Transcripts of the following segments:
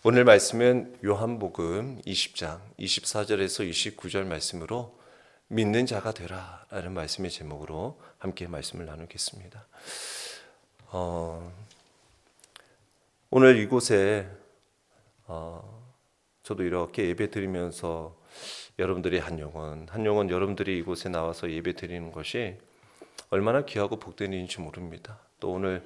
오늘 말씀은 요한복음 20장 24절에서 29절 말씀으로 믿는 자가 되라 라는 말씀의 제목으로 함께 말씀을 나누겠습니다. 오늘 이곳에 저도 이렇게 예배 드리면서 여러분들이 한 영혼 여러분들이 이곳에 나와서 예배 드리는 것이 얼마나 귀하고 복된 일인지 모릅니다. 또 오늘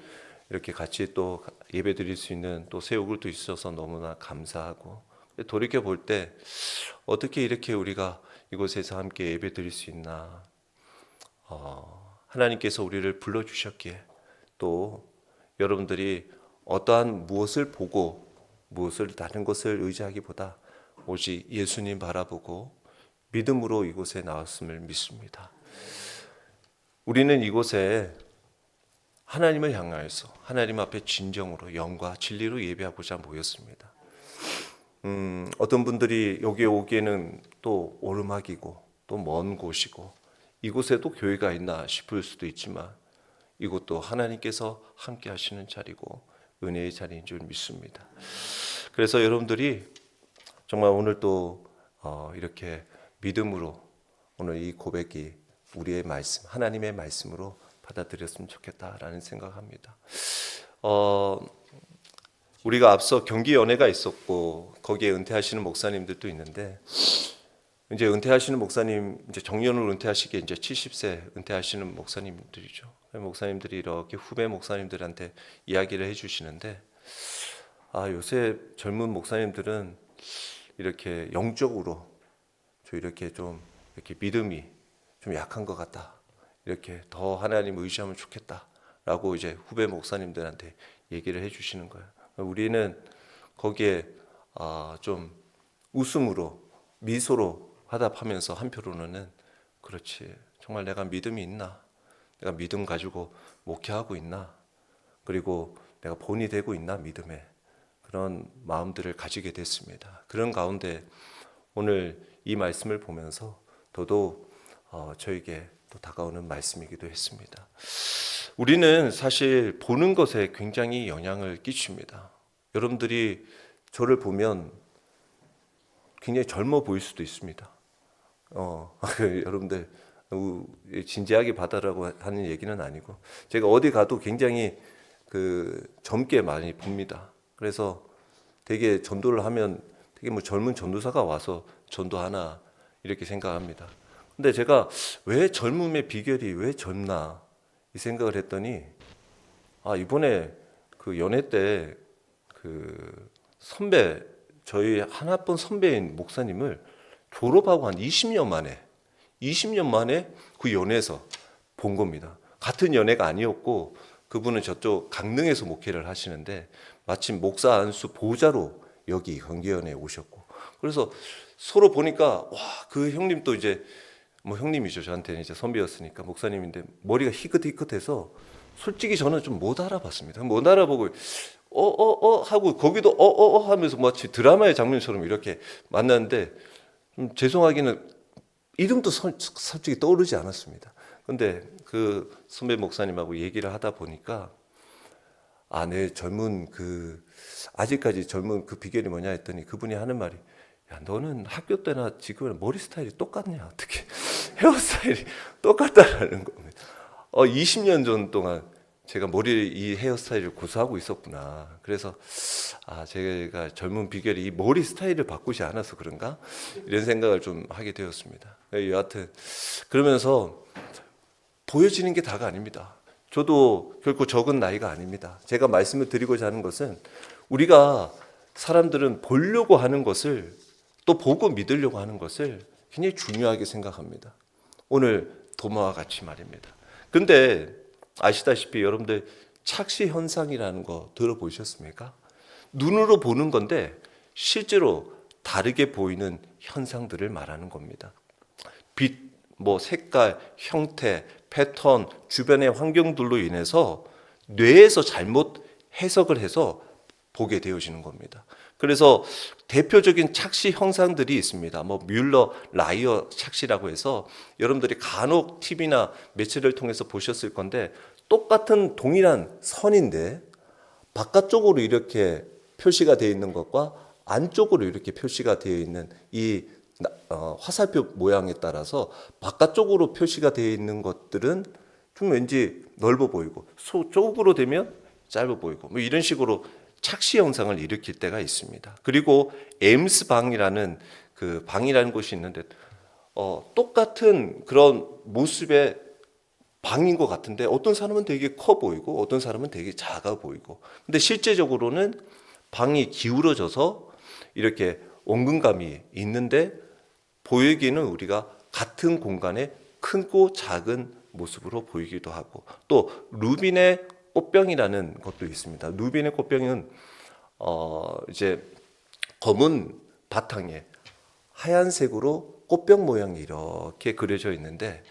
이렇게 같이 또 예배 드릴 수 있는 또 세우글도 있어서 너무나 감사하고, 돌이켜 볼 때 어떻게 이렇게 우리가 이곳에서 함께 예배 드릴 수 있나, 하나님께서 우리를 불러주셨기에, 또 여러분들이 어떠한 무엇을 보고 무엇을 다른 것을 의지하기보다 오직 예수님 바라보고 믿음으로 이곳에 나왔음을 믿습니다. 우리는 이곳에 하나님을 향하여서 하나님 앞에 진정으로 영과 진리로 예배하고자 모였습니다. 어떤 분들이 여기에 오기에는 또 오르막이고 또 먼 곳이고 이곳에도 교회가 있나 싶을 수도 있지만, 이곳도 하나님께서 함께 하시는 자리고 은혜의 자리인 줄 믿습니다. 그래서 여러분들이 정말 오늘 또 이렇게 믿음으로 오늘 이 고백이 우리의 말씀, 하나님의 말씀으로 받아들였으면 좋겠다라는 생각합니다. 우리가 앞서 경기 연회가 있었고 거기에 은퇴하시는 목사님들도 있는데, 이제 은퇴하시는 목사님, 이제 정년으로 은퇴하시기에 이제 70세 은퇴하시는 목사님들이죠. 목사님들이 이렇게 후배 목사님들한테 이야기를 해주시는데, 요새 젊은 목사님들은 이렇게 영적으로 이렇게 좀 이렇게 믿음이 좀 약한 것 같다. 이렇게 더 하나님 의지하면 좋겠다라고 이제 후배 목사님들한테 얘기를 해주시는 거예요. 우리는 거기에 좀 웃음으로 미소로 화답하면서 한편으로는, 그렇지, 정말 내가 믿음이 있나? 내가 믿음 가지고 목회하고 있나? 그리고 내가 본이 되고 있나? 믿음에 그런 마음들을 가지게 됐습니다. 그런 가운데 오늘 이 말씀을 보면서 더더욱 저에게 또 다가오는 말씀이기도 했습니다. 우리는 사실 보는 것에 굉장히 영향을 끼칩니다. 여러분들이 저를 보면 굉장히 젊어 보일 수도 있습니다. 여러분들 진지하게 받아라고 하는 얘기는 아니고, 제가 어디 가도 굉장히 젊게 많이 봅니다. 그래서 되게 전도를 하면 되게 뭐 젊은 전도사가 와서 전도하나 이렇게 생각합니다. 근데 제가 왜 젊음의 비결이 왜 젊나 이 생각을 했더니, 이번에 그 연회 때 선배, 저희 한 학번 선배인 목사님을 졸업하고 한 20년 만에 그 연회에서 본 겁니다. 같은 연회가 아니었고 그분은 저쪽 강릉에서 목회를 하시는데 마침 목사 안수 보좌로 여기 경기연회에 오셨고, 그래서 서로 보니까 그 형님도 이제 뭐 형님이죠. 저한테는 이제 선배였으니까 목사님인데 머리가 희끗희끗해서 솔직히 저는 좀 못 알아봤습니다. 못 알아보고 하고 거기도 하면서 마치 드라마의 장면처럼 이렇게 만났는데, 좀 죄송하기는 이름도 솔직히 떠오르지 않았습니다. 근데 그 선배 목사님하고 얘기를 하다 보니까 내 젊은 아직까지 젊은 그 비결이 뭐냐 했더니 그분이 하는 말이, 야, 너는 학교 때나 지금은 머리 스타일이 똑같냐? 어떻게 헤어스타일이 똑같다라는 겁니다. 20년 전 동안 제가 이 헤어스타일을 고수하고 있었구나. 그래서 제가 젊은 비결이 이 머리 스타일을 바꾸지 않아서 그런가? 이런 생각을 좀 하게 되었습니다. 여하튼 그러면서 보여지는 게 다가 아닙니다. 저도 결코 적은 나이가 아닙니다. 제가 말씀을 드리고자 하는 것은, 우리가 사람들은 보려고 하는 것을, 또 보고 믿으려고 하는 것을 굉장히 중요하게 생각합니다. 오늘 도마와 같이 말입니다. 근데 아시다시피 여러분들 착시 현상이라는 거 들어보셨습니까? 눈으로 보는 건데 실제로 다르게 보이는 현상들을 말하는 겁니다. 빛, 색깔, 형태, 패턴, 주변의 환경들로 인해서 뇌에서 잘못 해석을 해서 보게 되어지는 겁니다. 그래서 대표적인 착시 형상들이 있습니다. 뮬러 라이어 착시라고 해서 여러분들이 간혹 TV나 매체를 통해서 보셨을 건데, 동일한 선인데 바깥쪽으로 이렇게 표시가 되어 있는 것과 안쪽으로 이렇게 표시가 되어 있는 이 화살표 모양에 따라서 바깥쪽으로 표시가 되어 있는 것들은 좀 왠지 넓어 보이고 쪽으로 되면 짧아 보이고 뭐 이런 식으로 착시 현상을 일으킬 때가 있습니다. 그리고 에임스 방이라는 그 방이라는 곳이 있는데 똑같은 그런 모습의 방인 것 같은데 어떤 사람은 되게 커 보이고 어떤 사람은 되게 작아 보이고 근데 실제적으로는 방이 기울어져서 이렇게 원근감이 있는데 보이기는 우리가 같은 공간에 크고 작은 모습으로 보이기도 하고 또 루빈의 꽃병이라는 것도 있습니다. 루빈의 꽃병은 이제 검은 바탕에 하얀색으로 꽃병 모양이 이렇게 그려져 있는데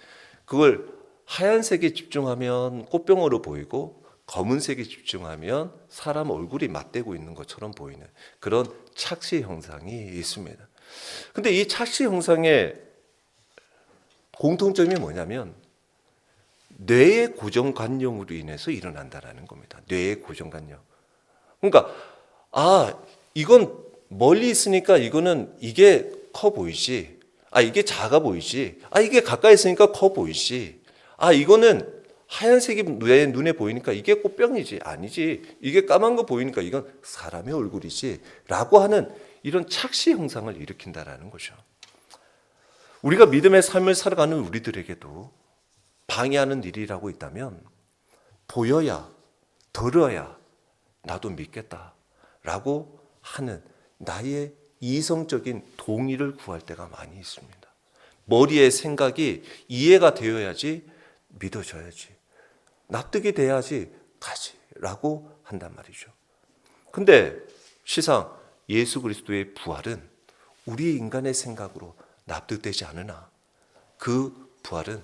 그걸 하얀색에 집중하면 꽃병으로 보이고 검은색에 집중하면 사람 얼굴이 맞대고 있는 것처럼 보이는 그런 착시 형상이 있습니다. 근데 이 착시 형상의 공통점이 뭐냐면 뇌의 고정관념으로 인해서 일어난다라는 겁니다. 뇌의 고정관념. 그러니까 이건 멀리 있으니까 이거는 이게 커 보이지. 이게 작아 보이지. 이게 가까이 있으니까 커 보이지. 이거는 하얀색이 내 눈에 보이니까 이게 꽃병이지. 아니지. 이게 까만 거 보이니까 이건 사람의 얼굴이지. 라고 하는 이런 착시 형상을 일으킨다라는 거죠. 우리가 믿음의 삶을 살아가는 우리들에게도 방해하는 일이라고 있다면 보여야 들어야 나도 믿겠다라고 하는 나의 이성적인 동의를 구할 때가 많이 있습니다. 머리의 생각이 이해가 되어야지 믿어져야지 납득이 돼야지 가지라고 한단 말이죠. 근데 시상 예수 그리스도의 부활은 우리 인간의 생각으로 납득되지 않으나 그 부활은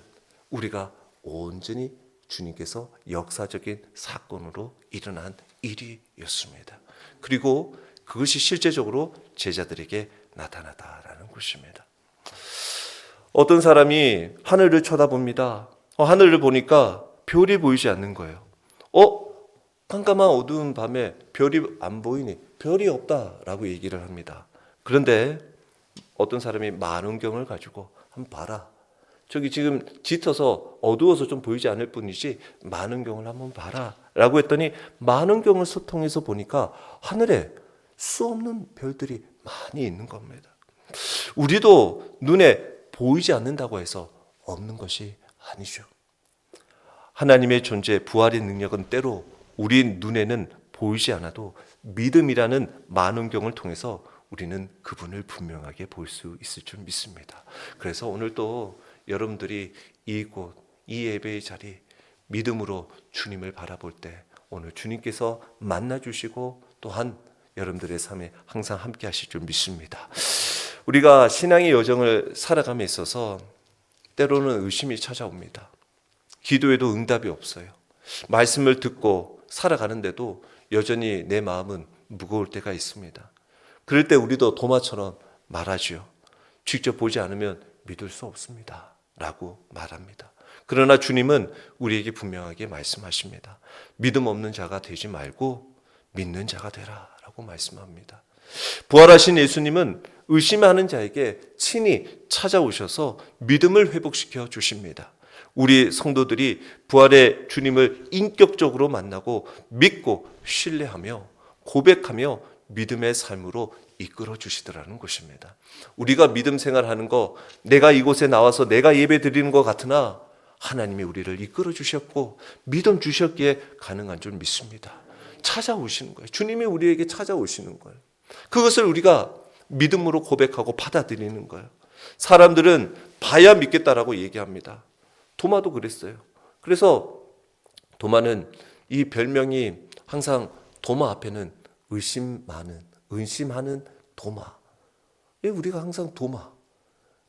우리가 온전히 주님께서 역사적인 사건으로 일어난 일이었습니다. 그리고 그것이 실제적으로 제자들에게 나타나다라는 것입니다. 어떤 사람이 하늘을 쳐다봅니다. 하늘을 보니까 별이 보이지 않는 거예요. 깜깜한 어두운 밤에 별이 안 보이니 별이 없다라고 얘기를 합니다. 그런데 어떤 사람이 망원경을 가지고 한번 봐라. 저기 지금 짙어서 어두워서 좀 보이지 않을 뿐이지 망원경을 한번 봐라 라고 했더니 망원경을 통해서 보니까 하늘에 수 없는 별들이 많이 있는 겁니다. 우리도 눈에 보이지 않는다고 해서 없는 것이 아니죠. 하나님의 존재, 부활의 능력은 때로 우리 눈에는 보이지 않아도 믿음이라는 망원경을 통해서 우리는 그분을 분명하게 볼 수 있을 줄 믿습니다. 그래서 오늘도 여러분들이 이곳, 이 예배의 자리 믿음으로 주님을 바라볼 때 오늘 주님께서 만나주시고 또한 여러분들의 삶에 항상 함께 하실 줄 믿습니다. 우리가 신앙의 여정을 살아감에 있어서 때로는 의심이 찾아옵니다. 기도에도 응답이 없어요. 말씀을 듣고 살아가는데도 여전히 내 마음은 무거울 때가 있습니다. 그럴 때 우리도 도마처럼 말하지요. 직접 보지 않으면 믿을 수 없습니다 라고 말합니다. 그러나 주님은 우리에게 분명하게 말씀하십니다. 믿음 없는 자가 되지 말고 믿는 자가 되라 라고 말씀합니다. 부활하신 예수님은 의심하는 자에게 친히 찾아오셔서 믿음을 회복시켜 주십니다. 우리 성도들이 부활의 주님을 인격적으로 만나고 믿고 신뢰하며 고백하며 믿음의 삶으로 이끌어 주시더라는 것입니다. 우리가 믿음 생활하는 거 내가 이곳에 나와서 내가 예배 드리는 것 같으나 하나님이 우리를 이끌어 주셨고 믿음 주셨기에 가능한 줄 믿습니다. 찾아오시는 거예요. 주님이 우리에게 찾아오시는 거예요. 그것을 우리가 믿음으로 고백하고 받아들이는 거예요. 사람들은 봐야 믿겠다라고 얘기합니다. 도마도 그랬어요. 그래서 도마는 이 별명이 항상 도마 앞에는 의심하는 도마. 우리가 항상 도마,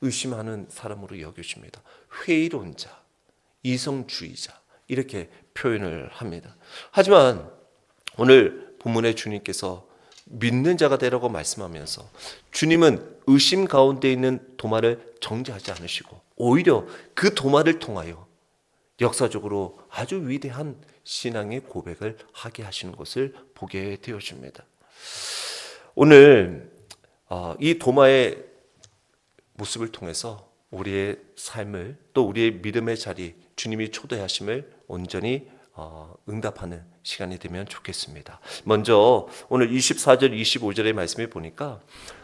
의심하는 사람으로 여겨집니다. 회의론자, 이성주의자 이렇게 표현을 합니다. 하지만 오늘 본문의 주님께서 믿는 자가 되라고 말씀하면서 주님은 의심 가운데 있는 도마를 정죄하지 않으시고 오히려 그 도마를 통하여 역사적으로 아주 위대한 신앙의 고백을 하게 하시는 것을 보게 되어집니다. 오늘 이 도마의 모습을 통해서 우리의 삶을 또 우리의 믿음의 자리 주님이 초대하심을 온전히 응답하는 시간이 되면 좋겠습니다. 먼저 오늘 24절 25절의 말씀을 보니까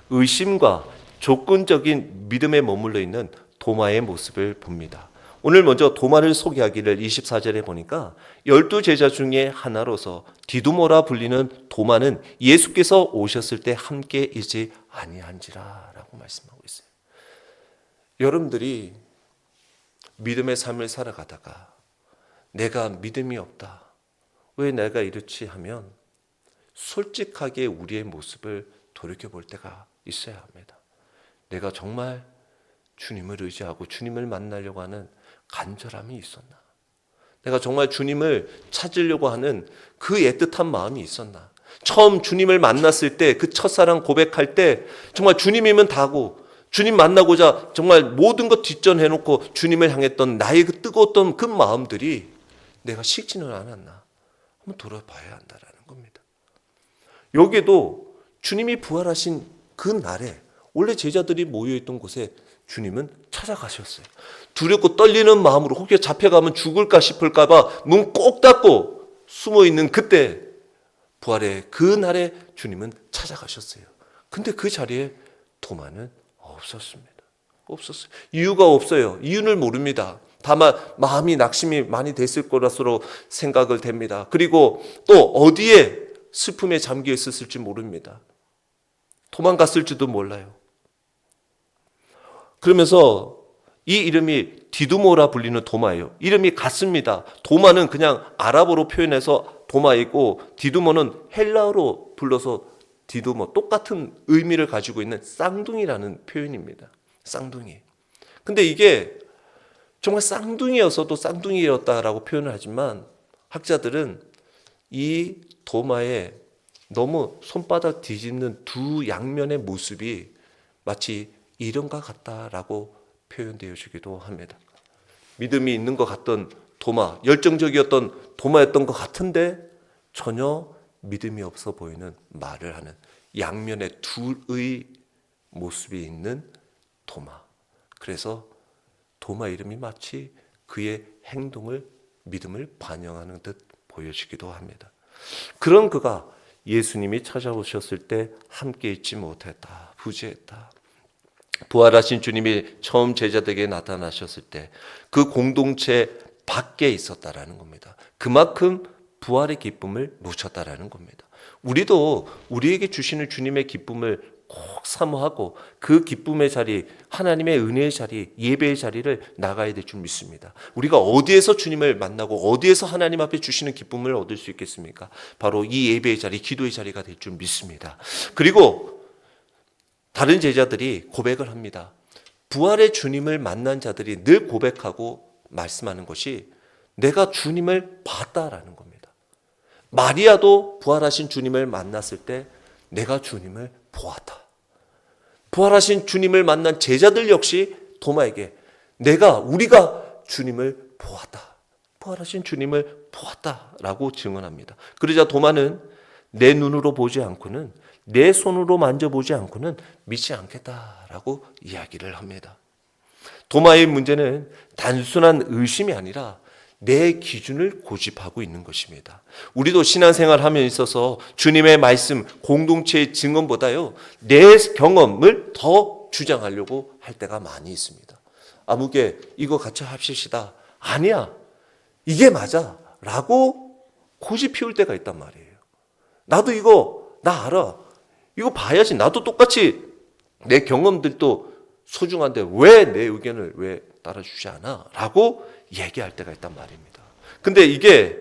의심과 조건적인 믿음에 머물러 있는 도마의 모습을 봅니다. 오늘 먼저 도마를 소개하기를 24절에 보니까 12제자 중에 하나로서 디두모라 불리는 도마는 예수께서 오셨을 때 함께 있지 아니한지라 라고 말씀하고 있어요. 여러분들이 믿음의 삶을 살아가다가 내가 믿음이 없다, 왜 내가 이렇지 하면 솔직하게 우리의 모습을 돌이켜볼 때가 있어야 합니다. 내가 정말 주님을 의지하고 주님을 만나려고 하는 간절함이 있었나? 내가 정말 주님을 찾으려고 하는 그 애틋한 마음이 있었나? 처음 주님을 만났을 때 그 첫사랑 고백할 때 정말 주님이면 다고 주님 만나고자 정말 모든 것 뒷전해놓고 주님을 향했던 나의 그 뜨거웠던 그 마음들이 내가 식지는 않았나? 한번 돌아봐야 한다라는 겁니다. 여기에도 주님이 부활하신 그 날에 원래 제자들이 모여있던 곳에 주님은 찾아가셨어요. 두렵고 떨리는 마음으로 혹시 잡혀가면 죽을까 싶을까 봐 문 꼭 닫고 숨어있는 그때 부활의 그 날에 주님은 찾아가셨어요. 근데 그 자리에 도마는 없었습니다. 없었어요. 이유가 없어요. 이유를 모릅니다. 다만 마음이 낙심이 많이 됐을 거라서 생각을 됩니다. 그리고 또 어디에 슬픔에 잠겨 있었을지 모릅니다. 도망갔을지도 몰라요. 그러면서 이 이름이 디두모라 불리는 도마예요. 이름이 같습니다. 도마는 그냥 아랍어로 표현해서 도마이고 디두모는 헬라어로 불러서 디두모, 똑같은 의미를 가지고 있는 쌍둥이라는 표현입니다. 쌍둥이. 근데 이게 정말 쌍둥이여서도 쌍둥이였다라고 표현을 하지만 학자들은 이 도마에 너무 손바닥 뒤집는 두 양면의 모습이 마치 이름과 같다라고 표현되어지기도 합니다. 믿음이 있는 것 같던 도마, 열정적이었던 도마였던 것 같은데 전혀 믿음이 없어 보이는 말을 하는 양면의 둘의 모습이 있는 도마. 그래서 도마 이름이 마치 그의 행동을 믿음을 반영하는 듯 보여지기도 합니다. 그런 그가 예수님이 찾아오셨을 때 함께 있지 못했다, 부재했다. 부활하신 주님이 처음 제자들에게 나타나셨을 때 그 공동체 밖에 있었다라는 겁니다. 그만큼 부활의 기쁨을 놓쳤다라는 겁니다. 우리도 우리에게 주시는 주님의 기쁨을 꼭 사모하고 그 기쁨의 자리, 하나님의 은혜의 자리, 예배의 자리를 나가야 될 줄 믿습니다. 우리가 어디에서 주님을 만나고 어디에서 하나님 앞에 주시는 기쁨을 얻을 수 있겠습니까? 바로 이 예배의 자리, 기도의 자리가 될 줄 믿습니다. 그리고 다른 제자들이 고백을 합니다. 부활의 주님을 만난 자들이 늘 고백하고 말씀하는 것이 내가 주님을 봤다라는 겁니다. 마리아도 부활하신 주님을 만났을 때 내가 주님을 보았다. 부활하신 주님을 만난 제자들 역시 도마에게 우리가 주님을 보았다. 부활하신 주님을 보았다라고 증언합니다. 그러자 도마는 내 눈으로 보지 않고는 내 손으로 만져보지 않고는 믿지 않겠다라고 이야기를 합니다. 도마의 문제는 단순한 의심이 아니라 내 기준을 고집하고 있는 것입니다. 우리도 신앙생활 하며 있어서 주님의 말씀, 공동체의 증언보다요 내 경험을 더 주장하려고 할 때가 많이 있습니다. 아무개 이거 같이 합시다. 아니야, 이게 맞아 라고 고집 피울 때가 있단 말이에요. 나도 이거 나 알아, 이거 봐야지, 나도 똑같이 내 경험들도 소중한데 왜 내 의견을 왜 따라주지 않아? 라고 얘기할 때가 있단 말입니다. 근데 이게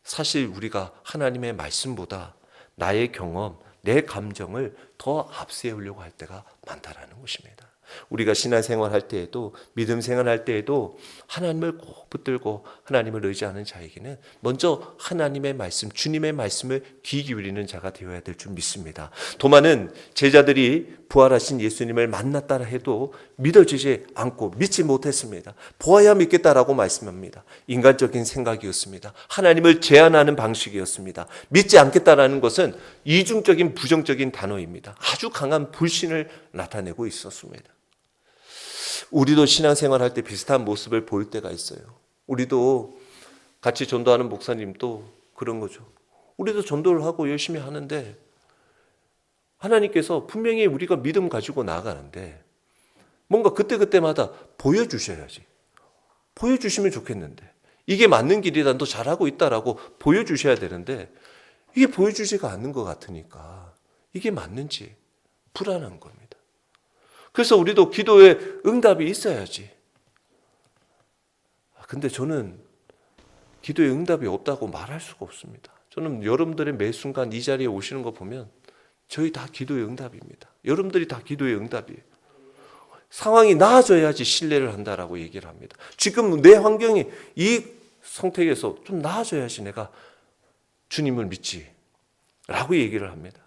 사실 우리가 하나님의 말씀보다 나의 경험, 내 감정을 더 앞세우려고 할 때가 많다라는 것입니다. 우리가 신앙생활 할 때에도 믿음 생활할 때에도 하나님을 꼭 붙들고 하나님을 의지하는 자에게는 먼저 하나님의 말씀, 주님의 말씀을 귀 기울이는 자가 되어야 될 줄 믿습니다. 도마는 제자들이 부활하신 예수님을 만났다 해도 믿어지지 않고 믿지 못했습니다. 보아야 믿겠다라고 말씀합니다. 인간적인 생각이었습니다. 하나님을 제한하는 방식이었습니다. 믿지 않겠다라는 것은 이중적인 부정적인 단어입니다. 아주 강한 불신을 나타내고 있었습니다. 우리도 신앙생활 할 때 비슷한 모습을 보일 때가 있어요. 우리도 같이 전도하는 목사님도 그런 거죠. 우리도 전도를 하고 열심히 하는데 하나님께서 분명히 우리가 믿음 가지고 나아가는데 뭔가 그때그때마다 보여주셔야지. 보여주시면 좋겠는데 이게 맞는 길이다, 너 잘하고 있다라고 보여주셔야 되는데 이게 보여주지가 않는 것 같으니까 이게 맞는지 불안한 겁니다. 그래서 우리도 기도에 응답이 있어야지. 근데 저는 기도에 응답이 없다고 말할 수가 없습니다. 저는 여러분들의 매 순간 이 자리에 오시는 거 보면 저희 다 기도의 응답입니다. 여러분들이 다 기도의 응답이에요. 상황이 나아져야지 신뢰를 한다라고 얘기를 합니다. 지금 내 환경이 이 상태에서 좀 나아져야지 내가 주님을 믿지 라고 얘기를 합니다.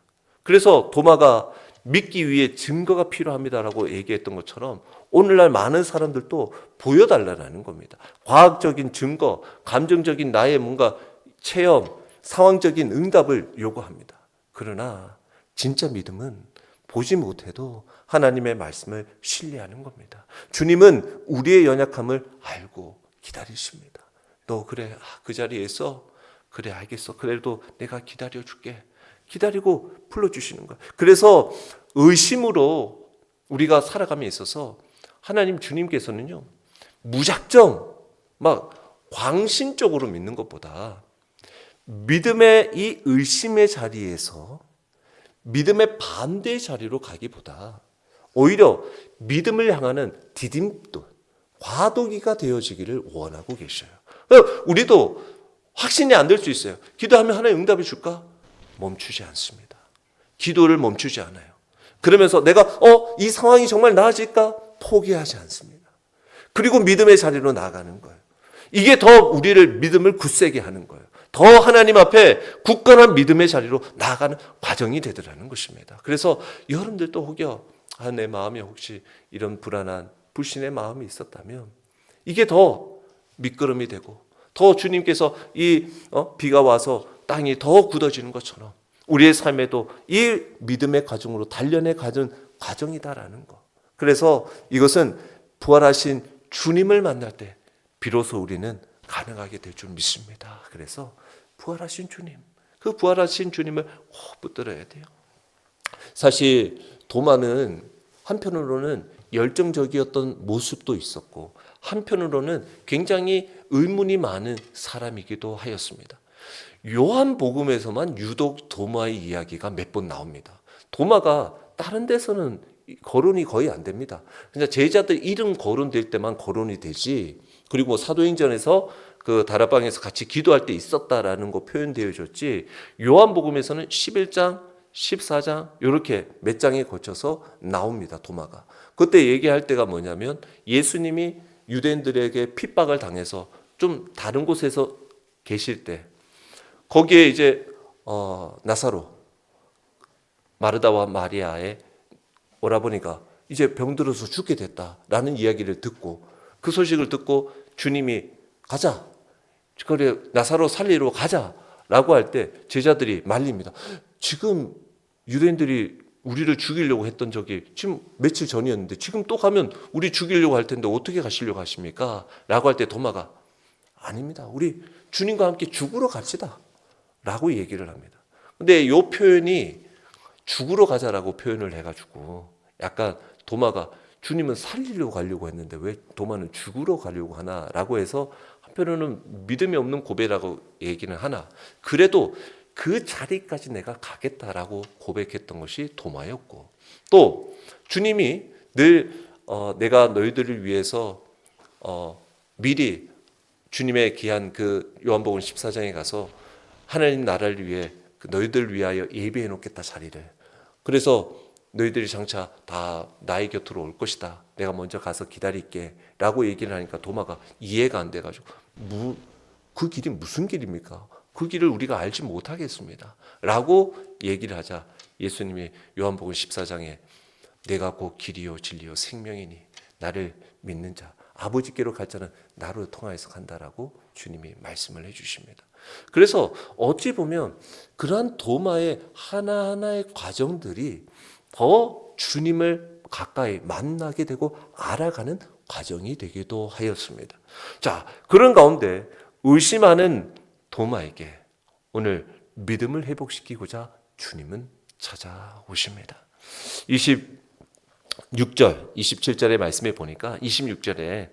그래서 도마가 믿기 위해 증거가 필요합니다라고 얘기했던 것처럼 오늘날 많은 사람들도 보여달라는 겁니다. 과학적인 증거, 감정적인 나의 뭔가 체험, 상황적인 응답을 요구합니다. 그러나 진짜 믿음은 보지 못해도 하나님의 말씀을 신뢰하는 겁니다. 주님은 우리의 연약함을 알고 기다리십니다. 너 그래, 그 자리에 있어? 그래, 알겠어. 그래도 내가 기다려줄게. 기다리고 불러주시는 거예요. 그래서 의심으로 우리가 살아감에 있어서 하나님 주님께서는요, 무작정 막 광신적으로 믿는 것보다 믿음의 이 의심의 자리에서 믿음의 반대의 자리로 가기보다 오히려 믿음을 향하는 디딤돌, 과도기가 되어지기를 원하고 계셔요. 우리도 확신이 안 될 수 있어요. 기도하면 하나님 응답이 줄까? 멈추지 않습니다. 기도를 멈추지 않아요. 그러면서 내가 이 상황이 정말 나아질까? 포기하지 않습니다. 그리고 믿음의 자리로 나아가는 거예요. 이게 더 우리를 믿음을 굳세게 하는 거예요. 더 하나님 앞에 굳건한 믿음의 자리로 나아가는 과정이 되더라는 것입니다. 그래서 여러분들도 혹여 내 마음에 혹시 이런 불안한 불신의 마음이 있었다면 이게 더 밑거름이 되고 더 주님께서 이 비가 와서 땅이 더 굳어지는 것처럼 우리의 삶에도 이 믿음의 과정으로 단련해 가는 과정이다라는 거. 그래서 이것은 부활하신 주님을 만날 때 비로소 우리는 가능하게 될 줄 믿습니다. 그래서 부활하신 주님, 그 부활하신 주님을 꼭 붙들어야 돼요. 사실 도마는 한편으로는 열정적이었던 모습도 있었고 한편으로는 굉장히 의문이 많은 사람이기도 하였습니다. 요한복음에서만 유독 도마의 이야기가 몇 번 나옵니다. 도마가 다른 데서는 거론이 거의 안 됩니다. 그냥 제자들 이름 거론될 때만 거론이 되지. 그리고 사도행전에서 그 다락방에서 같이 기도할 때 있었다라는 거 표현되어졌지. 요한복음에서는 11장, 14장 이렇게 몇 장에 거쳐서 나옵니다. 도마가. 그때 얘기할 때가 뭐냐면 예수님이 유대인들에게 핍박을 당해서 좀 다른 곳에서 계실 때 거기에 이제 나사로 마르다와 마리아의 오라버니가 이제 병들어서 죽게 됐다라는 이야기를 듣고 그 소식을 듣고 주님이 가자, 그래 나사로 살리러 가자라고 할 때 제자들이 말립니다. 지금 유대인들이 우리를 죽이려고 했던 적이 지금 며칠 전이었는데 지금 또 가면 우리 죽이려고 할 텐데 어떻게 가시려고 하십니까? 라고 할 때 도마가 아닙니다. 우리 주님과 함께 죽으러 갑시다 라고 얘기를 합니다. 근데 이 표현이 죽으러 가자라고 표현을 해가지고 약간 도마가 주님은 살리려고 가려고 했는데 왜 도마는 죽으러 가려고 하나라고 해서 한편으로는 믿음이 없는 고백이라고 얘기는 하나 그래도 그 자리까지 내가 가겠다라고 고백했던 것이 도마였고 또 주님이 늘 내가 너희들을 위해서 미리 주님의 귀한 그 요한복음 14장에 가서 하나님 나라를 위해 너희들을 위하여 예비해 놓겠다 자리를 그래서 너희들이 장차 다 나의 곁으로 올 것이다. 내가 먼저 가서 기다릴게 라고 얘기를 하니까 도마가 이해가 안 돼가지고 그 길이 무슨 길입니까? 그 길을 우리가 알지 못하겠습니다 라고 얘기를 하자 예수님이 요한복음 14장에 내가 곧 길이요 진리요 생명이니 나를 믿는 자 아버지께로 갈 자는 나로 통하여서 간다라고 주님이 말씀을 해주십니다. 그래서 어찌 보면 그러한 도마의 하나하나의 과정들이 더 주님을 가까이 만나게 되고 알아가는 과정이 되기도 하였습니다. 자, 그런 가운데 의심하는 도마에게 오늘 믿음을 회복시키고자 주님은 찾아오십니다. 26절, 27절의 말씀에 보니까 26절에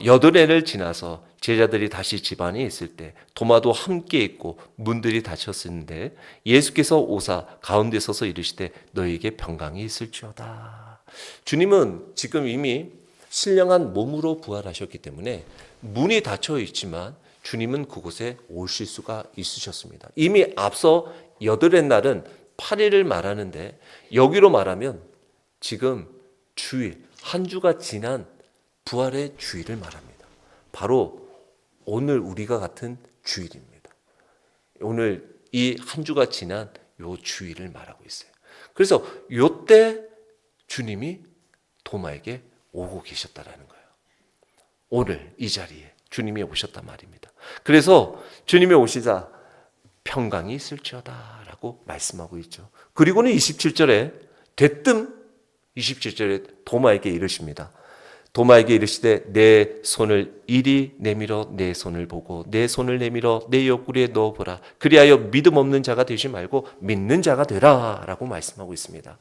여드레를 지나서 제자들이 다시 집안에 있을 때 도마도 함께 있고 문들이 닫혔는데 예수께서 오사 가운데 서서 이르시되 너희에게 평강이 있을지어다. 주님은 지금 이미 신령한 몸으로 부활하셨기 때문에 문이 닫혀 있지만 주님은 그곳에 오실 수가 있으셨습니다. 이미 앞서 여드렛 날은 8일을 말하는데 여기로 말하면 지금 주일, 한 주가 지난 부활의 주일을 말합니다. 바로 오늘 우리가 같은 주일입니다. 오늘 이 한 주가 지난 요 주일을 말하고 있어요. 그래서 요때 주님이 도마에게 오고 계셨다라는 거예요. 오늘 이 자리에 주님이 오셨단 말입니다. 그래서 주님이 오시자 평강이 있을지어다 라고 말씀하고 있죠. 그리고는 27절에 대뜸 27절에 도마에게 이르십니다. 도마에게 이르시되 내 손을 이리 내밀어 내 손을 보고 내 손을 내밀어 내 옆구리에 넣어보라. 그리하여 믿음 없는 자가 되지 말고 믿는 자가 되라 라고 말씀하고 있습니다.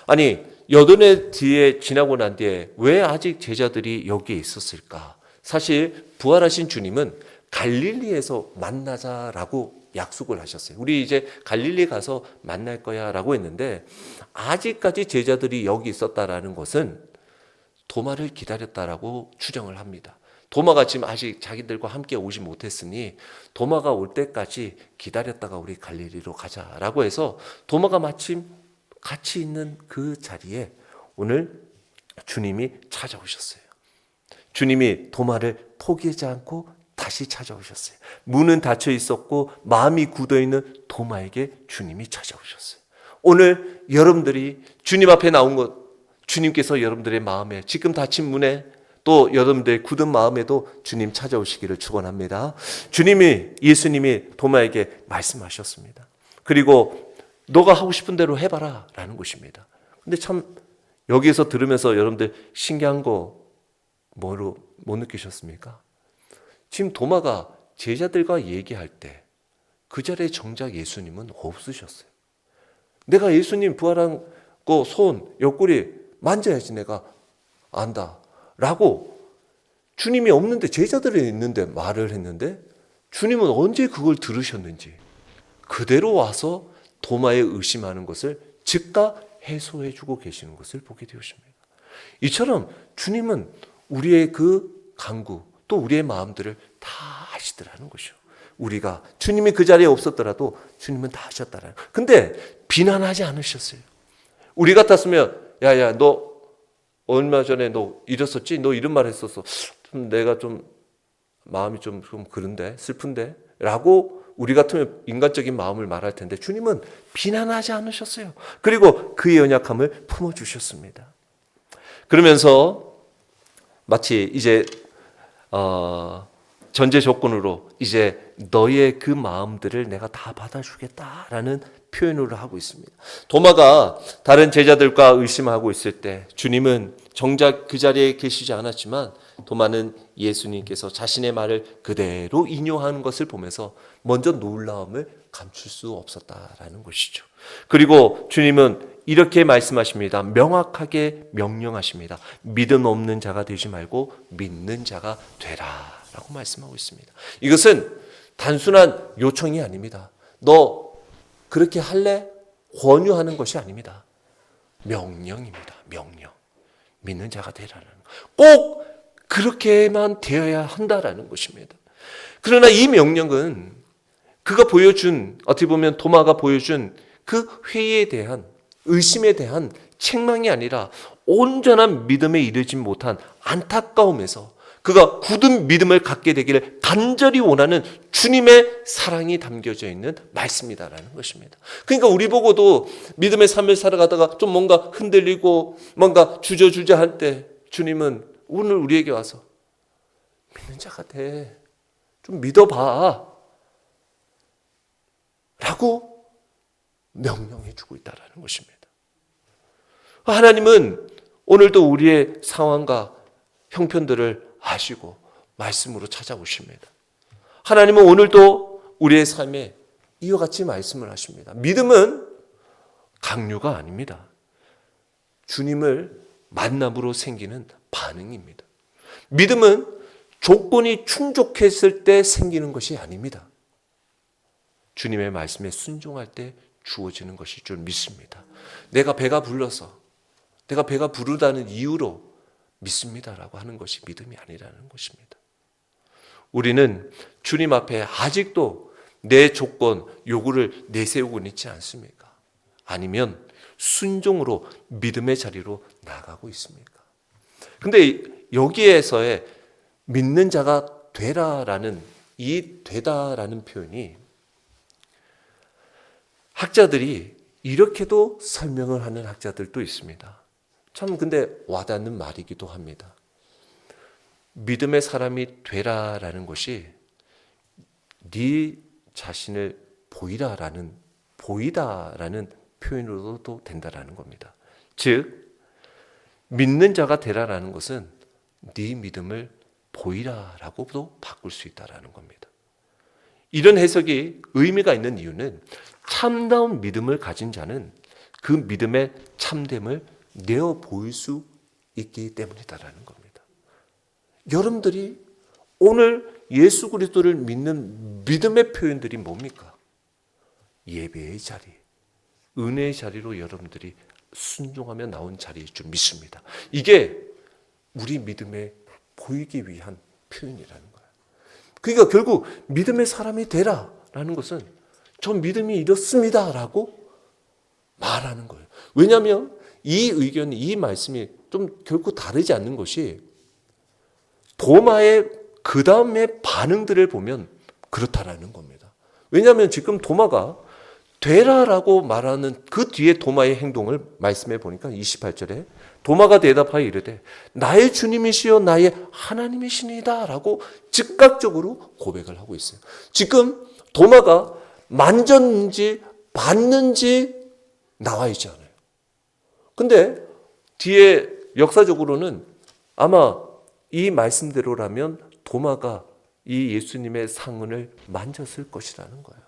아니 여든의 뒤에 지나고 난 뒤에 왜 아직 제자들이 여기에 있었을까? 사실 부활하신 주님은 갈릴리에서 만나자라고 약속을 하셨어요. 우리 이제 갈릴리 가서 만날 거야 라고 했는데 아직까지 제자들이 여기 있었다라는 것은 도마를 기다렸다라고 추정을 합니다. 도마가 지금 아직 자기들과 함께 오지 못했으니 도마가 올 때까지 기다렸다가 우리 갈릴리로 가자라고 해서 도마가 마침 같이 있는 그 자리에 오늘 주님이 찾아오셨어요. 주님이 도마를 포기하지 않고 다시 찾아오셨어요. 문은 닫혀 있었고 마음이 굳어 있는 도마에게 주님이 찾아오셨어요. 오늘 여러분들이 주님 앞에 나온 것 주님께서 여러분들의 마음에 지금 닫힌 문에 또 여러분들의 굳은 마음에도 주님 찾아오시기를 축원합니다. 예수님이 도마에게 말씀하셨습니다. 그리고 너가 하고 싶은 대로 해봐라 라는 것입니다. 근데 참 여기에서 들으면서 여러분들 신기한 거 못 느끼셨습니까? 지금 도마가 제자들과 얘기할 때 그 자리에 정작 예수님은 없으셨어요. 내가 예수님 부활한 거 손, 옆구리 만져야지 내가 안다 라고 주님이 없는데 제자들이 있는데 말을 했는데 주님은 언제 그걸 들으셨는지 그대로 와서 도마에 의심하는 것을 즉각 해소해주고 계시는 것을 보게 되었습니다. 이처럼 주님은 우리의 그 간구 또 우리의 마음들을 다 아시더라는 것이죠. 우리가 주님이 그 자리에 없었더라도 주님은 다 아셨다라는. 근데 비난하지 않으셨어요. 우리 같았으면 야야 너 얼마 전에 너 이랬었지? 너 이런 말 했었어. 내가 좀 마음이 좀 그런데 슬픈데 라고 우리 같으면 인간적인 마음을 말할 텐데 주님은 비난하지 않으셨어요. 그리고 그의 연약함을 품어주셨습니다. 그러면서 마치 이제 전제 조건으로 이제 너의 그 마음들을 내가 다 받아주겠다라는 표현을 하고 있습니다. 도마가 다른 제자들과 의심하고 있을 때 주님은 정작 그 자리에 계시지 않았지만 도마는 예수님께서 자신의 말을 그대로 인용하는 것을 보면서 먼저 놀라움을 감출 수 없었다라는 것이죠. 그리고 주님은 이렇게 말씀하십니다. 명확하게 명령하십니다. 믿음 없는 자가 되지 말고 믿는 자가 되라 라고 말씀하고 있습니다. 이것은 단순한 요청이 아닙니다. 너 그렇게 할래? 권유하는 것이 아닙니다. 명령입니다. 명령. 믿는 자가 되라는 꼭 그렇게만 되어야 한다라는 것입니다. 그러나 이 명령은 그가 보여준 어떻게 보면 도마가 보여준 그 회의에 대한 의심에 대한 책망이 아니라 온전한 믿음에 이르지 못한 안타까움에서 그가 굳은 믿음을 갖게 되기를 간절히 원하는 주님의 사랑이 담겨져 있는 말씀이다라는 것입니다. 그러니까 우리 보고도 믿음의 삶을 살아가다가 좀 뭔가 흔들리고 뭔가 주저주저 할 때 주님은 오늘 우리에게 와서 믿는 자가 돼. 좀 믿어봐. 라고 명령해 주고 있다는 것입니다. 하나님은 오늘도 우리의 상황과 형편들을 아시고 말씀으로 찾아오십니다. 하나님은 오늘도 우리의 삶에 이와 같이 말씀을 하십니다. 믿음은 강요가 아닙니다. 주님을 만남으로 생기는 반응입니다. 믿음은 조건이 충족했을 때 생기는 것이 아닙니다. 주님의 말씀에 순종할 때 주어지는 것일 줄 믿습니다. 내가 배가 불러서 내가 배가 부르다는 이유로 믿습니다라고 하는 것이 믿음이 아니라는 것입니다. 우리는 주님 앞에 아직도 내 조건, 요구를 내세우고 있지 않습니까? 아니면 순종으로 믿음의 자리로 나가고 있습니까? 근데 여기에서의 믿는 자가 되라라는 이 되다라는 표현이 학자들이 이렇게도 설명을 하는 학자들도 있습니다. 참 근데 와닿는 말이기도 합니다. 믿음의 사람이 되라라는 것이 네 자신을 보이다라는 표현으로도 된다라는 겁니다. 즉 믿는 자가 되라라는 것은 네 믿음을 보이라라고도 바꿀 수 있다라는 겁니다. 이런 해석이 의미가 있는 이유는 참다운 믿음을 가진 자는 그 믿음의 참됨을 내어 보일 수 있기 때문이다라는 겁니다. 여러분들이 오늘 예수 그리스도를 믿는 믿음의 표현들이 뭡니까? 예배의 자리, 은혜의 자리로 여러분들이 순종하며 나온 자리일 줄 믿습니다. 이게 우리 믿음에 보이기 위한 표현이라는 거예요. 그러니까 결국 믿음의 사람이 되라라는 것은 저 믿음이 이렇습니다라고 말하는 거예요. 왜냐하면 이 의견이, 이 말씀이 좀 결코 다르지 않는 것이 도마의 그 다음의 반응들을 보면 그렇다라는 겁니다. 왜냐하면 지금 도마가 되라라고 말하는 그 뒤에 도마의 행동을 말씀해 보니까 28절에 도마가 대답하여 이르되 나의 주님이시여 나의 하나님이시니이다 라고 즉각적으로 고백을 하고 있어요. 지금 도마가 만졌는지 봤는지 나와 있지 않아요. 근데 뒤에 역사적으로는 아마 이 말씀대로라면 도마가 이 예수님의 상흔을 만졌을 것이라는 거예요.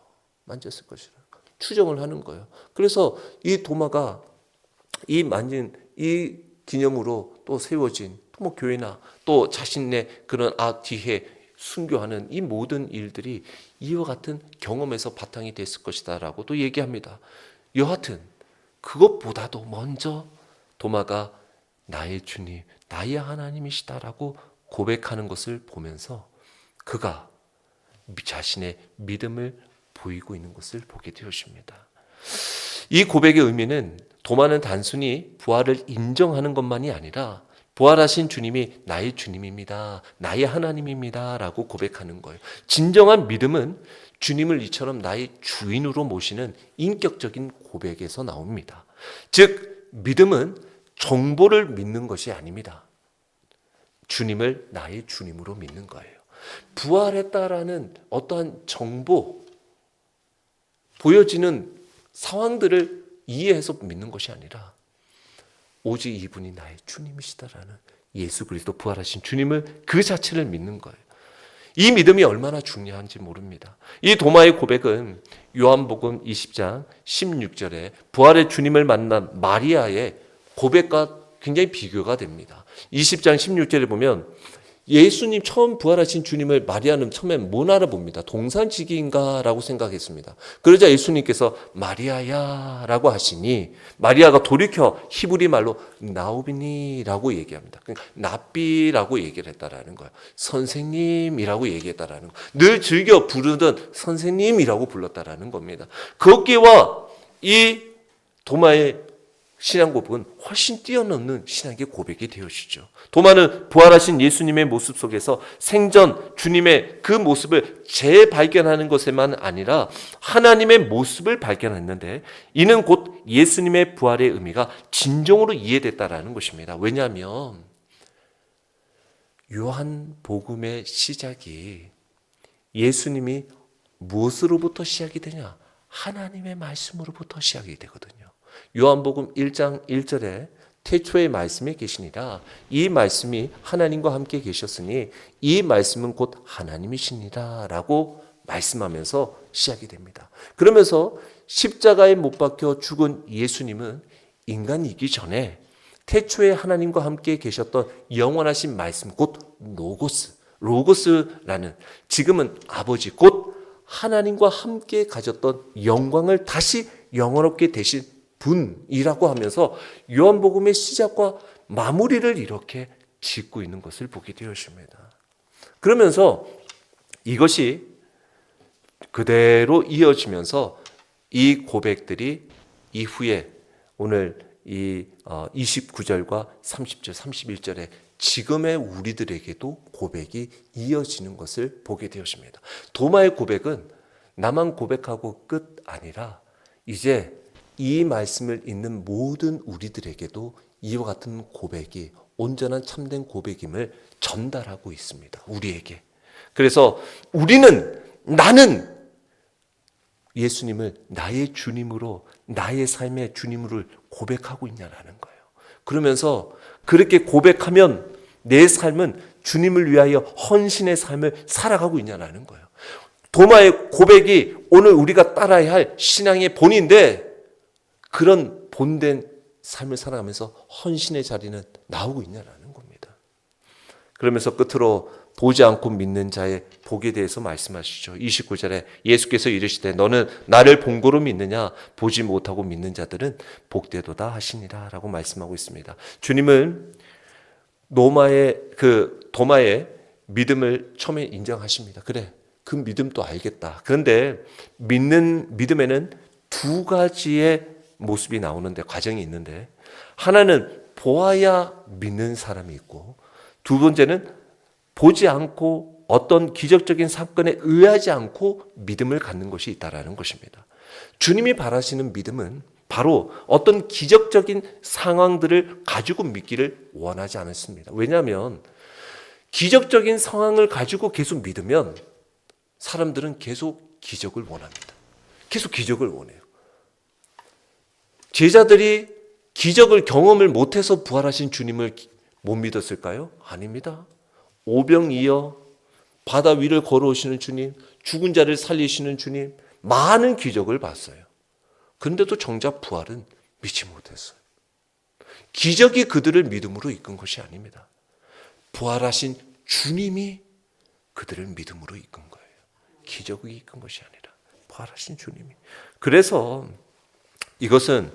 만졌을 것이라는 거예요. 추정을 하는 거예요. 그래서 이 도마가 이 만진 이 기념으로 또 세워진 뭐 교회나 또 자신의 그런 뒤에 순교하는 이 모든 일들이 이와 같은 경험에서 바탕이 됐을 것이다라고 또 얘기합니다. 여하튼 그것보다도 먼저 도마가 나의 주님, 나의 하나님이시다라고 고백하는 것을 보면서 그가 자신의 믿음을 보이고 있는 것을 보게 되었습니다. 이 고백의 의미는 도마는 단순히 부활을 인정하는 것만이 아니라 부활하신 주님이 나의 주님입니다. 나의 하나님입니다. 라고 고백하는 거예요. 진정한 믿음은 주님을 이처럼 나의 주인으로 모시는 인격적인 고백에서 나옵니다. 즉 믿음은 정보를 믿는 것이 아닙니다. 주님을 나의 주님으로 믿는 거예요. 부활했다라는 어떠한 정보, 보여지는 상황들을 이해해서 믿는 것이 아니라 오직 이분이 나의 주님이시다라는 예수 그리스도 부활하신 주님을 그 자체를 믿는 거예요. 이 믿음이 얼마나 중요한지 모릅니다. 이 도마의 고백은 요한복음 20장 16절에 부활의 주님을 만난 마리아의 고백과 굉장히 비교가 됩니다. 20장 16절에 보면 예수님 처음 부활하신 주님을 마리아는 처음엔 못 알아봅니다. 동산지기인가 라고 생각했습니다. 그러자 예수님께서 마리아야 라고 하시니 마리아가 돌이켜 히브리 말로 나오비니 라고 얘기합니다. 그러니까 납비라고 얘기를 했다라는 거예요. 선생님이라고 얘기했다라는 거예요. 늘 즐겨 부르던 선생님이라고 불렀다라는 겁니다. 거기와 이 도마의 신앙 고백은 훨씬 뛰어넘는 신앙의 고백이 되어지죠. 도마는 부활하신 예수님의 모습 속에서 생전 주님의 그 모습을 재발견하는 것에만 아니라 하나님의 모습을 발견했는데, 이는 곧 예수님의 부활의 의미가 진정으로 이해됐다라는 것입니다. 왜냐하면 요한복음의 시작이 예수님이 무엇으로부터 시작이 되냐? 하나님의 말씀으로부터 시작이 되거든요. 요한복음 1장 1절에 태초의 말씀이 계시니라, 이 말씀이 하나님과 함께 계셨으니 이 말씀은 곧 하나님이시니라 라고 말씀하면서 시작이 됩니다. 그러면서 십자가에 못 박혀 죽은 예수님은 인간이기 전에 태초에 하나님과 함께 계셨던 영원하신 말씀, 곧 로고스라는, 지금은 아버지 곧 하나님과 함께 가졌던 영광을 다시 영원롭게 되신 분이라고 하면서 요한복음의 시작과 마무리를 이렇게 짓고 있는 것을 보게 되었습니다. 그러면서 이것이 그대로 이어지면서 이 고백들이 이후에 오늘 이 29절과 30절, 31절에 지금의 우리들에게도 고백이 이어지는 것을 보게 되었습니다. 도마의 고백은 나만 고백하고 끝 아니라 이제 이 말씀을 읽는 모든 우리들에게도 이와 같은 고백이 온전한 참된 고백임을 전달하고 있습니다. 우리에게. 그래서 나는 예수님을 나의 주님으로, 나의 삶의 주님으로 고백하고 있냐라는 거예요. 그러면서 그렇게 고백하면 내 삶은 주님을 위하여 헌신의 삶을 살아가고 있냐라는 거예요. 도마의 고백이 오늘 우리가 따라야 할 신앙의 본인데, 그런 본된 삶을 살아가면서 헌신의 자리는 나오고 있냐라는 겁니다. 그러면서 끝으로 보지 않고 믿는 자의 복에 대해서 말씀하시죠. 29절에 예수께서 이르시되 너는 나를 본 거로 믿느냐? 보지 못하고 믿는 자들은 복되도다 하시니라 라고 말씀하고 있습니다. 주님은 도마의 믿음을 처음에 인정하십니다. 그래, 그 믿음도 알겠다. 그런데 믿음에는 두 가지의 모습이 나오는데, 과정이 있는데, 하나는 보아야 믿는 사람이 있고, 두 번째는 보지 않고 어떤 기적적인 사건에 의하지 않고 믿음을 갖는 것이 있다라는 것입니다. 주님이 바라시는 믿음은 바로 어떤 기적적인 상황들을 가지고 믿기를 원하지 않습니다. 왜냐하면 기적적인 상황을 가지고 계속 믿으면 사람들은 계속 기적을 원합니다. 계속 기적을 원해요. 제자들이 기적을 경험을 못해서 부활하신 주님을 못 믿었을까요? 아닙니다. 오병이어, 바다 위를 걸어오시는 주님, 죽은 자를 살리시는 주님, 많은 기적을 봤어요. 그런데도 정작 부활은 믿지 못했어요. 기적이 그들을 믿음으로 이끈 것이 아닙니다. 부활하신 주님이 그들을 믿음으로 이끈 거예요. 기적이 이끈 것이 아니라 부활하신 주님이. 그래서 이것은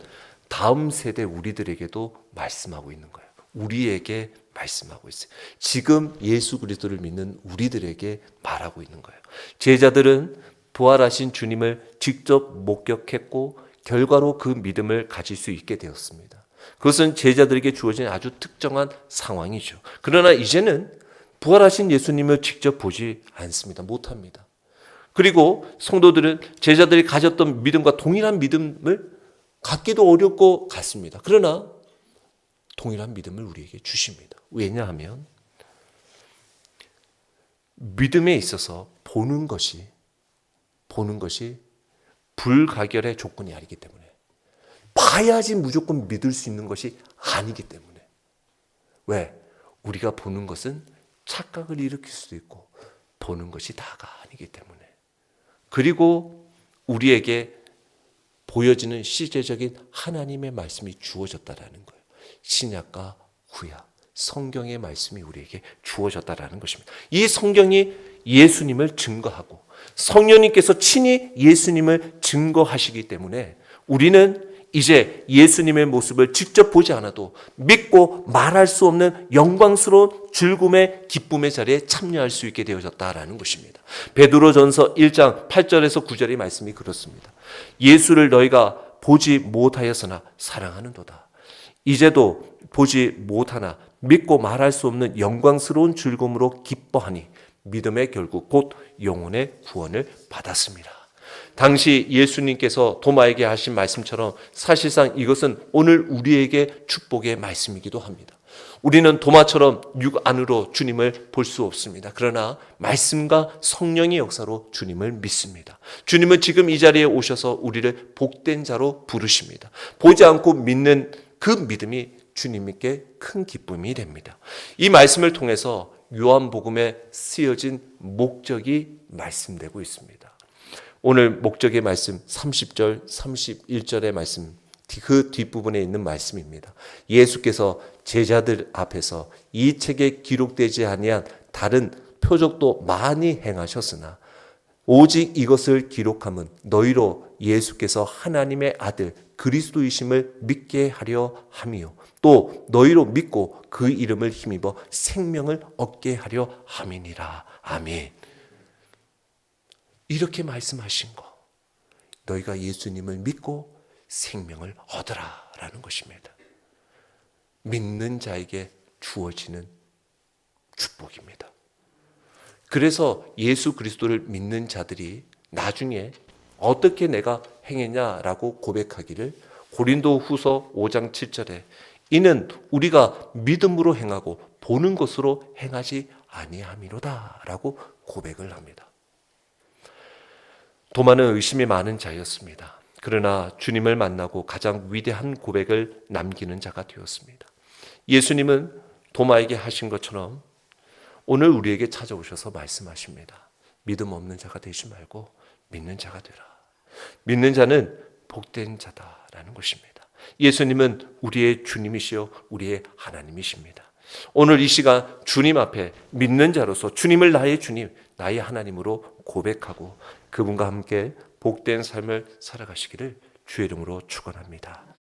다음 세대 우리들에게도 말씀하고 있는 거예요. 우리에게 말씀하고 있어요. 지금 예수 그리스도를 믿는 우리들에게 말하고 있는 거예요. 제자들은 부활하신 주님을 직접 목격했고 결과로 그 믿음을 가질 수 있게 되었습니다. 그것은 제자들에게 주어진 아주 특정한 상황이죠. 그러나 이제는 부활하신 예수님을 직접 보지 않습니다. 못합니다. 그리고 성도들은 제자들이 가졌던 믿음과 동일한 믿음을 갖기도 어렵고 같습니다. 그러나 동일한 믿음을 우리에게 주십니다. 왜냐하면 믿음에 있어서 보는 것이 불가결의 조건이 아니기 때문에, 봐야지 무조건 믿을 수 있는 것이 아니기 때문에. 왜? 우리가 보는 것은 착각을 일으킬 수도 있고 보는 것이 다가 아니기 때문에. 그리고 우리에게 보여지는 시제적인 하나님의 말씀이 주어졌다라는 거예요. 신약과 구약, 성경의 말씀이 우리에게 주어졌다라는 것입니다. 이 성경이 예수님을 증거하고 성령님께서 친히 예수님을 증거하시기 때문에 우리는 이제 예수님의 모습을 직접 보지 않아도 믿고 말할 수 없는 영광스러운 즐거움의 기쁨의 자리에 참여할 수 있게 되어졌다라는 것입니다. 베드로전서 1장 8절에서 9절의 말씀이 그렇습니다. 예수를 너희가 보지 못하였으나 사랑하는도다. 이제도 보지 못하나 믿고 말할 수 없는 영광스러운 즐거움으로 기뻐하니 믿음의 결국 곧 영혼의 구원을 받았습니다. 당시 예수님께서 도마에게 하신 말씀처럼 사실상 이것은 오늘 우리에게 축복의 말씀이기도 합니다. 우리는 도마처럼 육 안으로 주님을 볼 수 없습니다. 그러나 말씀과 성령의 역사로 주님을 믿습니다. 주님은 지금 이 자리에 오셔서 우리를 복된 자로 부르십니다. 보지 않고 믿는 그 믿음이 주님께 큰 기쁨이 됩니다. 이 말씀을 통해서 요한복음에 쓰여진 목적이 말씀되고 있습니다. 오늘 목적의 말씀 30절, 31절의 말씀, 그 뒷부분에 있는 말씀입니다. 예수께서 제자들 앞에서 이 책에 기록되지 아니한 다른 표적도 많이 행하셨으나 오직 이것을 기록함은 너희로 예수께서 하나님의 아들 그리스도이심을 믿게 하려 함이요 또 너희로 믿고 그 이름을 힘입어 생명을 얻게 하려 함이니라. 아멘. 이렇게 말씀하신 거, 너희가 예수님을 믿고 생명을 얻으라 라는 것입니다. 믿는 자에게 주어지는 축복입니다. 그래서 예수 그리스도를 믿는 자들이 나중에 어떻게 내가 행했냐라고 고백하기를 고린도 후서 5장 7절에 이는 우리가 믿음으로 행하고 보는 것으로 행하지 아니함이로다 라고 고백을 합니다. 도마는 의심이 많은 자였습니다. 그러나 주님을 만나고 가장 위대한 고백을 남기는 자가 되었습니다. 예수님은 도마에게 하신 것처럼 오늘 우리에게 찾아오셔서 말씀하십니다. 믿음 없는 자가 되지 말고 믿는 자가 되라. 믿는 자는 복된 자다라는 것입니다. 예수님은 우리의 주님이시요 우리의 하나님이십니다. 오늘 이 시간 주님 앞에 믿는 자로서 주님을 나의 주님, 나의 하나님으로 고백하고 그분과 함께 복된 삶을 살아가시기를 주의 이름으로 축원합니다.